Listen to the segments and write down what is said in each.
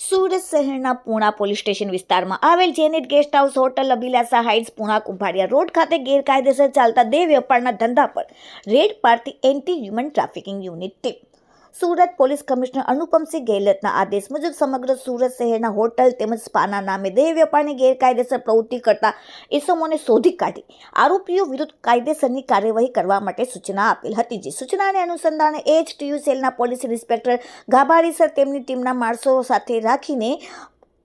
સુરત શહેરના Puna police station વિસ્તારમાં આવેલ જેનિટ guest house hotel Abhilasha heights Puna Kumbharia road ખાતે ગેરકાયદેસર ચાલતા દેહ વેપારના ધંધા પર રેડ પાડતી anti human trafficking unit team. Surat police commissioner Anupamsinh ગેહલોતના આદેશ મુજબ સમગ્ર સુરત શહેરના હોટલ તેમજ સ્પાના નામે દેહ વેપારની ગેરકાયદેસર પ્રવૃત્તિ કરતા ઇસમોને શોધી કાઢી આરોપીઓ વિરુદ્ધ કાયદેસરની કાર્યવાહી કરવા માટે સૂચના આપેલ હતી. જે સૂચનાને અનુસંધાને HTU સેલના પોલીસ ઇન્સ્પેક્ટર ગાભારી સર તેમની ટીમના માણસો સાથે રાખીને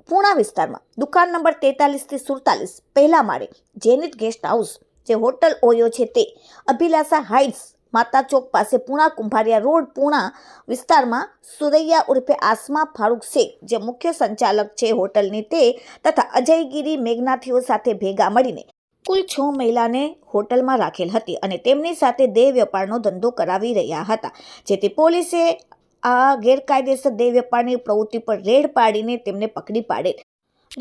પૂણા વિસ્તારમાં દુકાન નંબર 43 થી 47 પહેલા માળે જેનિટ ગેસ્ટ હાઉસ જે હોટલ ઓયો છે તે અભિલાષા હાઇટ્સ માતા ચોક પાસે પૂણા કુંભારિયા રોડ પૂણા વિસ્તારમાં સુરૈયા ઉર્ફે આસમા ફારૂક શેખ જે મુખ્ય સંચાલક છે હોટલની તે તથા અજયગીરી મેઘનાથીઓ સાથે ભેગા મળીને કુલ 6 મહિલાને હોટલમાં રાખેલ હતી અને તેમની સાથે દેહ વેપારનો ધંધો કરાવી રહ્યા હતા. જેથી પોલીસે આ ગેરકાયદેસર દેહ વેપારની પ્રવૃત્તિ પર રેડ પાડીને તેમને પકડી પાડેલ.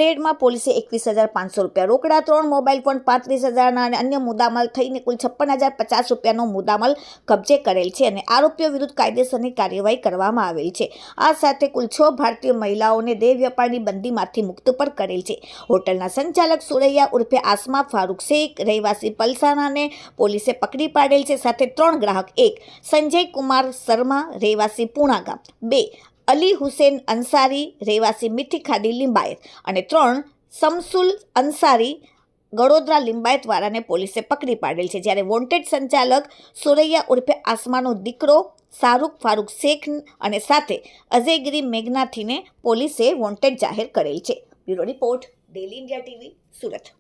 રેડમાં પોલીસે 21,500 રૂપિયા રોકડા, 3 મોબાઈલ ફોન, 35,000 અને અન્ય મુદ્દામાલ થઈને કુલ 56,050 રૂપિયાનો મુદ્દામાલ કબજે કરેલ છે અને આરોપીઓ વિરુદ્ધ કાયદેસરની કાર્યવાહી કરવામાં આવેલ છે. આ સાથે કુલ 6 ભારતીય મહિલાઓને દેહ વેપારની બંદીમાંથી મુક્ત પર કરેલ છે. હોટલના સંચાલક સુરૈયા ઉર્ફે આસમા ફારૂક શેખ રહેવાસી પલસાણાને પોલીસે પકડી પાડેલ છે. સાથે 3 ગ્રાહક, 1 સંજય કુમાર શર્મા રહેવાસી પૂણા ગામ, 2 અલી હુસેન અંસારી રહેવાસી મીઠી ખાડી લિંબાયત અને 3 શમસુલ અંસારી ગડોદરા લિંબાયત વાળાને પોલીસે પકડી પાડેલ છે. જ્યારે વોન્ટેડ સંચાલક સુરૈયા ઉર્ફે આસમાનો દીકરો શાહરૂખ ફારૂક શેખ અને સાથે અજયગીરી મેઘનાથીને પોલીસે વોન્ટેડ જાહેર કરેલ છે. Bureau report, daily India TV, Surat.